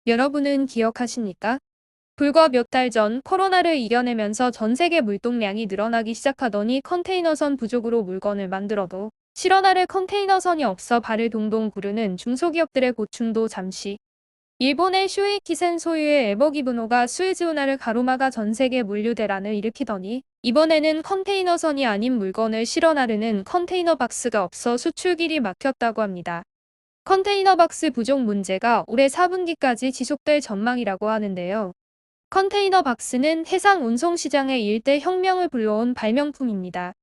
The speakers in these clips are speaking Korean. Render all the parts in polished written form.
여러분은 기억하십니까? 불과 몇 달 전 코로나를 이겨내면서 전 세계 물동량이 늘어나기 시작하더니 컨테이너선 부족으로 물건을 만들어도 실어나를 컨테이너선이 없어 발을 동동 구르는 중소기업들의 고충도 잠시. 일본의 쇼이키센 소유의 에버기브노가 스에즈 운하를 가로막아 전 세계 물류 대란을 일으키더니 이번에는 컨테이너선이 아닌 물건을 실어 나르는 컨테이너 박스가 없어 수출길이 막혔다고 합니다. 컨테이너 박스 부족 문제가 올해 4분기까지 지속될 전망이라고 하는데요. 컨테이너 박스는 해상 운송 시장의 일대 혁명을 불러온 발명품입니다.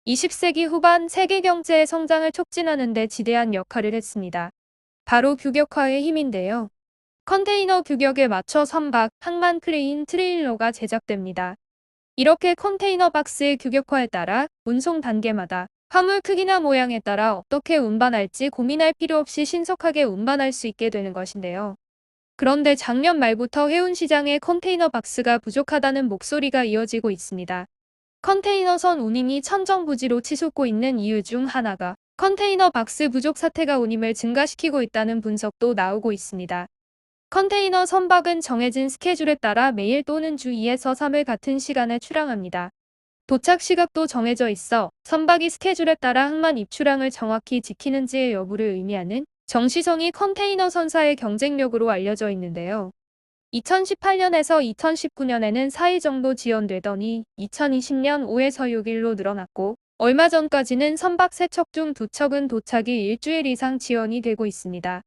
20세기 후반 세계 경제의 성장을 촉진하는 데 지대한 역할을 했습니다. 바로 규격화의 힘인데요. 컨테이너 규격에 맞춰 선박, 항만 크레인, 트레일러가 제작됩니다. 이렇게 컨테이너 박스의 규격화에 따라 운송 단계마다 화물 크기나 모양에 따라 어떻게 운반할지 고민할 필요 없이 신속하게 운반할 수 있게 되는 것인데요. 그런데 작년 말부터 해운 시장에 컨테이너 박스가 부족하다는 목소리가 이어지고 있습니다. 컨테이너선 운임이 천정부지로 치솟고 있는 이유 중 하나가 컨테이너 박스 부족 사태가 운임을 증가시키고 있다는 분석도 나오고 있습니다. 컨테이너 선박은 정해진 스케줄에 따라 매일 또는 주 2에서 3일 같은 시간에 출항합니다. 도착 시각도 정해져 있어 선박이 스케줄에 따라 항만 입출항을 정확히 지키는지의 여부를 의미하는 정시성이 컨테이너 선사의 경쟁력으로 알려져 있는데요. 2018년에서 2019년에는 4일 정도 지연되더니 2020년 5에서 6일로 늘어났고 얼마 전까지는 선박 3척 중 2척은 도착이 일주일 이상 지연이 되고 있습니다.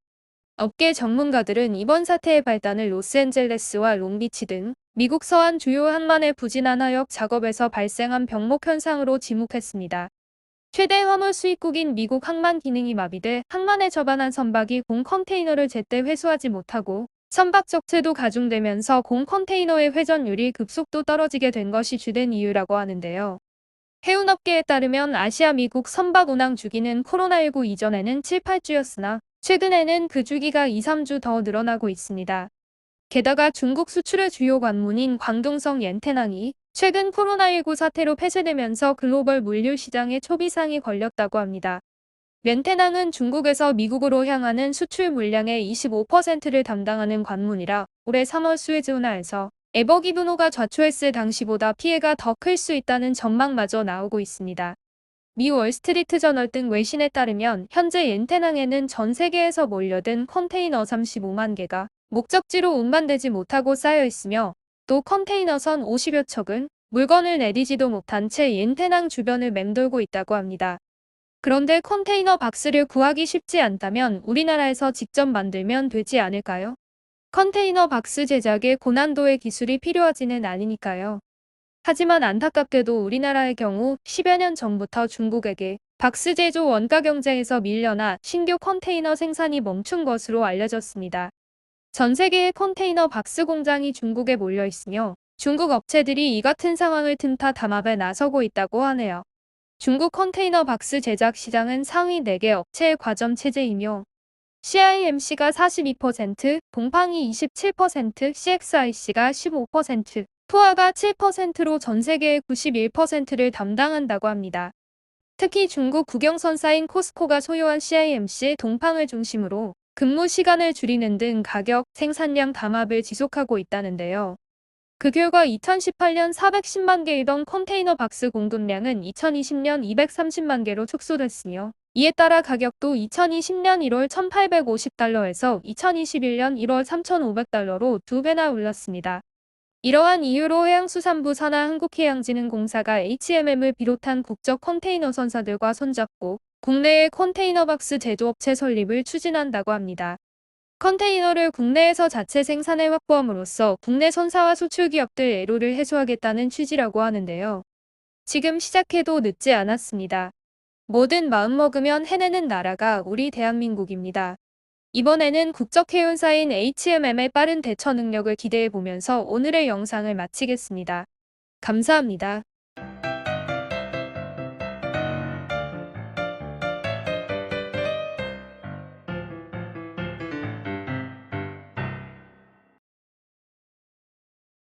업계 전문가들은 이번 사태의 발단을 로스앤젤레스와 롱비치 등 미국 서안 주요 항만의 부진한 하역 작업에서 발생한 병목 현상으로 지목했습니다. 최대 화물 수입국인 미국 항만 기능이 마비돼 항만에 접안한 선박이 공 컨테이너를 제때 회수하지 못하고 선박 적체도 가중되면서 공 컨테이너의 회전율이 급속도 떨어지게 된 것이 주된 이유라고 하는데요. 해운업계에 따르면 아시아 미국 선박 운항 주기는 코로나19 이전에는 7, 8주였으나 최근에는 그 주기가 2, 3주 더 늘어나고 있습니다. 게다가 중국 수출의 주요 관문인 광둥성 옌테낭이 최근 코로나19 사태로 폐쇄되면서 글로벌 물류 시장에 초비상이 걸렸다고 합니다. 옌테낭은 중국에서 미국으로 향하는 수출 물량의 25%를 담당하는 관문이라 올해 3월 수에즈 운하에서 에버기브노가 좌초했을 당시보다 피해가 더 클 수 있다는 전망마저 나오고 있습니다. 미 월스트리트 저널 등 외신에 따르면 현재 옌테낭에는 전 세계에서 몰려든 컨테이너 35만 개가 목적지로 운반되지 못하고 쌓여 있으며 또 컨테이너선 50여 척은 물건을 내리지도 못한 채 옌테낭 주변을 맴돌고 있다고 합니다. 그런데 컨테이너 박스를 구하기 쉽지 않다면 우리나라에서 직접 만들면 되지 않을까요? 컨테이너 박스 제작에 고난도의 기술이 필요하지는 않으니까요. 하지만 안타깝게도 우리나라의 경우 10여 년 전부터 중국에게 박스 제조 원가 경쟁에서 밀려나 신규 컨테이너 생산이 멈춘 것으로 알려졌습니다. 전 세계의 컨테이너 박스 공장이 중국에 몰려 있으며 중국 업체들이 이 같은 상황을 틈타 담합에 나서고 있다고 하네요. 중국 컨테이너 박스 제작 시장은 상위 4개 업체의 과점 체제이며 CIMC가 42%, 동팡이 27%, CXIC가 15%, 투하가 7%로 전 세계의 91%를 담당한다고 합니다. 특히 중국 국영선사인 코스코가 소유한 CIMC, 동팡을 중심으로 근무 시간을 줄이는 등 가격, 생산량 담합을 지속하고 있다는데요. 그 결과 2018년 410만 개이던 컨테이너 박스 공급량은 2020년 230만 개로 축소됐으며 이에 따라 가격도 2020년 1월 1,850달러에서 2021년 1월 3,500달러로 2배나 올랐습니다. 이러한 이유로 해양수산부 산하 한국해양진흥공사가 HMM을 비롯한 국적 컨테이너 선사들과 손잡고 국내의 컨테이너 박스 제조업체 설립을 추진한다고 합니다. 컨테이너를 국내에서 자체 생산해 확보함으로써 국내 선사와 수출 기업들 애로를 해소하겠다는 취지라고 하는데요. 지금 시작해도 늦지 않았습니다. 뭐든 마음먹으면 해내는 나라가 우리 대한민국입니다. 이번에는 국적 해운사인 HMM의 빠른 대처 능력을 기대해보면서 오늘의 영상을 마치겠습니다. 감사합니다.